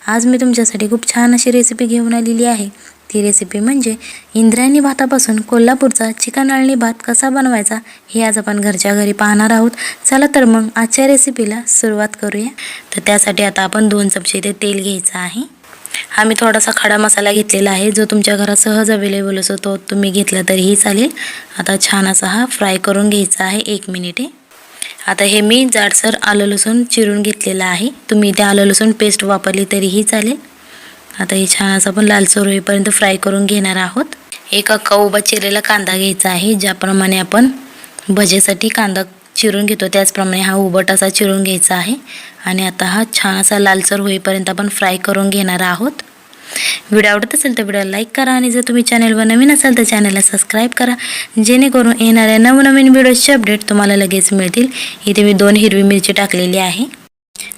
आज मी तुमच्यासाठी खूप छान अशी रेसिपी घेऊन आलेली आहे। ती रेसिपी म्हणजे इंद्रायणी भातापासून कोल्हापूरचा चिकन अळणी भात कसा बनवायचा हे आज आपण घरच्या घरी पाहणार आहोत। चला तर मग आजच्या रेसिपीला सुरुवात करूया। तर त्यासाठी आता आपण 2 चमचे इथे तेल घ्यायचं आहे। हा मी थोडासा खडा मसाला घेतलेला आहे, जो तुमच्या घरात सहज अवेलेबल असतो तो तुम्ही घेतला तरीही चालेल। आता छान असा हा फ्राय करून घ्यायचा आहे 1 मिनिट। आता हे मी जाडसर आलं लसूण चिरून घेतलेलं आहे। तुम्ही इथे आलं लसूण पेस्ट वापरली तरीही चालेल। आता हे छान असं आपण लालसर होईपर्यंत फ्राय करून घेणार आहोत। एक अख्खा उभा चिरलेला कांदा घ्यायचा आहे। ज्याप्रमाणे आपण भजीसाठी कांदा चिरून घेतो त्याचप्रमाणे हा उभट असा चिरून घ्यायचा आहे। आणि आता हा छान असा लालसर होईपर्यंत आपण फ्राय करून घेणार आहोत। व्हिडिओ आवडत असेल तर व्हिडिओला लाईक करा आणि जर तुम्ही चॅनलवर नवीन असाल तर चॅनलला सबस्क्राइब करा, जेणेकरून येणाऱ्या नवनवीन व्हिडिओचे अपडेट तुम्हाला लगेच मिळतील। इथे मी 2 हिरवी मिरची टाकलेली आहे।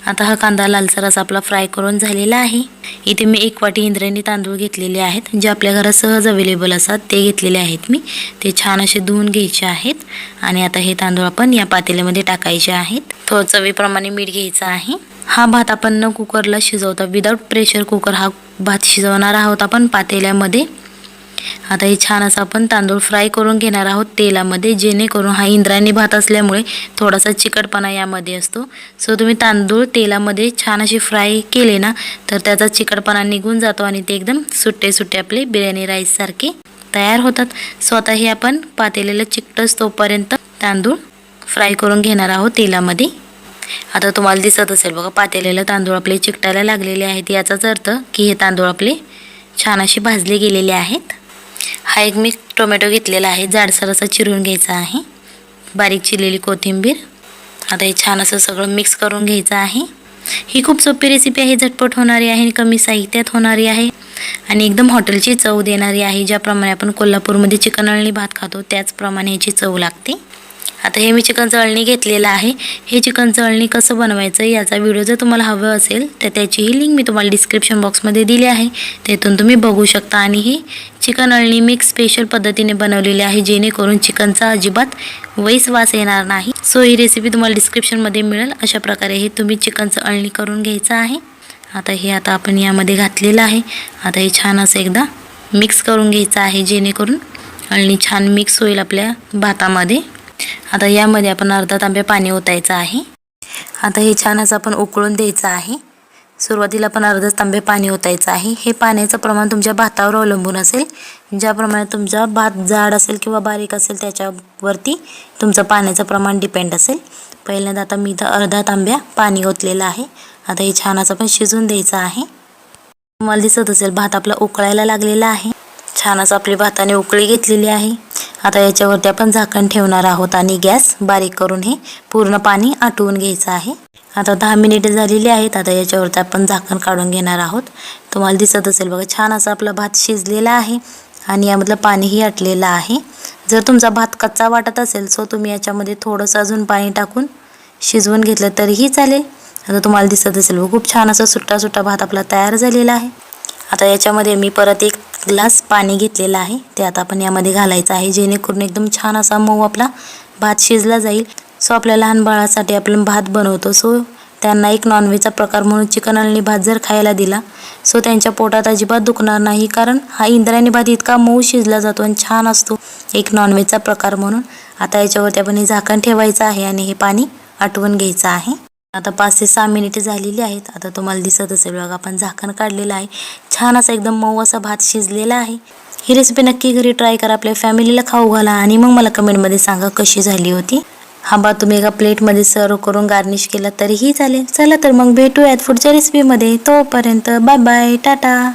आता हा कांदा लालसर असा आपला फ्राय करून झालेला आहे। इथे मी 1 वाटी इंद्रायणी तांदूळ घेतलेले आहेत, जे आपल्या घरात सहज अवेलेबल असतात ते घेतलेले आहेत मी। ते छान असे धुवून घ्यायचे आहेत आणि आता हे तांदूळ आपण या पातेल्यामध्ये टाकायचे आहेत। थोडं चवीप्रमाणे मीठ घ्यायचं आहे। हा भात आपण न कुकरला शिजवता विदाउट प्रेशर कुकर हा भात शिजवणार आहोत आपण पातेल्यामध्ये। आता हे छान असं आपण तांदूळ फ्राय करून घेणार आहोत तेलामध्ये, जेणेकरून हा इंद्रायणी भात असल्यामुळे थोडासा चिकटपणा यामध्ये असतो। सो तुम्ही तांदूळ तेलामध्ये छान असे फ्राय केले ना तर त्याचा चिकटपणा निघून जातो आणि ते एकदम सुट्टे सुट्टे आपले बिर्याणी राईस सारखे तयार होतात। सो आता हे आपण पातेल्याला चिकटस तोपर्यंत तांदूळ फ्राय करून घेणार आहोत तेलामध्ये। आता तुम्हाला दिसत असेल बघा, पातेल्याला तांदूळ आपले चिकटायला लागलेले आहेत। याचाच अर्थ की हे तांदूळ आपले छान असे भाजले गेलेले आहेत। हा एक मी टोमॅटो घेतलेला आहे, जाडसर असा चिरून घ्यायचा आहे। बारीक चिरलेली कोथिंबीर। आता हे छान असं सगळं मिक्स करून घ्यायचं आहे। ही खूप सोपी रेसिपी आहे, झटपट होणारी आहे, कमी साहित्यात होणारी आहे आणि एकदम हॉटेलची चव देणारी आहे। ज्याप्रमाणे आपण कोल्हापूरमध्ये चिकन अळणी भात खातो त्याचप्रमाणे याची चव लागते। आता हे मी चिकन अळणी घेतलेलं आहे। हे चिकन अळणी कसं बनवायचं याचा व्हिडिओ जर तुम्हाला हवं असेल तर त्याचीही लिंक मी तुम्हाला डिस्क्रिप्शन बॉक्समध्ये दिली आहे, तेथून तुम्ही बघू शकता। आणि ही चिकन अळणी मी स्पेशल पद्धतीने बनवलेली आहे, जेणेकरून चिकनचा अजिबात वास येणार नाही। सो ही रेसिपी तुम्हाला डिस्क्रिप्शनमध्ये मिळेल। अशा प्रकारे हे तुम्ही चिकनचं अळणी करून घ्यायचं आहे। आता आपण यामध्ये घातलेलं आहे। आता हे छान असं एकदा मिक्स करून घ्यायचं आहे, जेणेकरून अळणी छान मिक्स होईल आपल्या भातामध्ये। आता यामध्ये आपण अर्धा तांब्या पाणी ओतायचं आहे। आता हे छान असं आपण उकळून द्यायचं आहे। सुरुवातीला आपण अर्धा तांब्या पाणी ओतायचं आहे। हे पाण्याचं प्रमाण तुमच्या भातावर अवलंबून असेल। ज्याप्रमाणे तुमचा भात जाड असेल किंवा बारीक असेल त्याच्यावरती तुमचं पाण्याचं प्रमाण डिपेंड असेल। पहिल्यांदा आता मी इथं अर्धा तांब्या पाणी ओतलेलं आहे। आता हे छान असं आपण शिजून द्यायचं आहे। तुम्हाला दिसत असेल भात आपला उकळायला लागलेला आहे। छान असं आपली भाताने उकळी घेतलेली आहे। आता याच्यावरती आपण झाकण ठेवणार आहोत आणि गॅस बारीक करून हे पूर्ण पाणी आटवून घ्यायचं आहे। आता 10 मिनिटे झालेली आहेत। आता याच्यावरती आपण झाकण काढून घेणार आहोत। तुम्हाला दिसत असेल बघा, छान असा आपला भात शिजलेला आहे आणि यामधलं पाणीही आटलेलं आहे। जर तुमचा भात कच्चा वाटत असेल सो तुम्ही याच्यामध्ये थोडंसं अजून पाणी टाकून शिजवून घेतलं तरीही चालेल। आता तुम्हाला दिसत असेल बघा, खूप छान असा सुट्टा सुट्टा भात आपला तयार झालेला आहे। आता याच्यामध्ये मी परत 1 ग्लास पाणी घेतलेलं आहे, ते आता आपण यामध्ये घालायचं आहे, जेणेकरून एकदम छान असा मऊ आपला भात शिजला जाईल। सो आपल्या लहान बाळासाठी आपण भात बनवतो, सो त्यांना एक नॉनव्हेजचा प्रकार म्हणून चिकन अळणी भात जर खायला दिला सो त्यांच्या पोटात अजिबात दुखणार नाही, कारण हा इंद्रायणी भात इतका मऊ शिजला जातो आणि छान असतो एक नॉनव्हेजचा प्रकार म्हणून। आता याच्यावरती आपण हे झाकण ठेवायचं आहे आणि हे पाणी आटवून घ्यायचं आहे। आता 5 ते 6 मिनिटे झालेली आहेत। आता तुम्हाला दिसत असेल बघा, आपण झाकण काढलेलं आहे। छान असा एकदम मऊ असा भात शिजलेला आहे। ही रेसिपी नक्की घरी ट्राय करा, आपल्या फॅमिलीला खाऊ घाला आणि मग मला कमेंटमध्ये सांगा कशी झाली होती। हा भात तुम्ही एका प्लेटमध्ये सर्व करून गार्निश केला तरीही चालेल। चला तर मग भेटूयात पुढच्या रेसिपीमध्ये, तोपर्यंत बाय बाय, टाटा।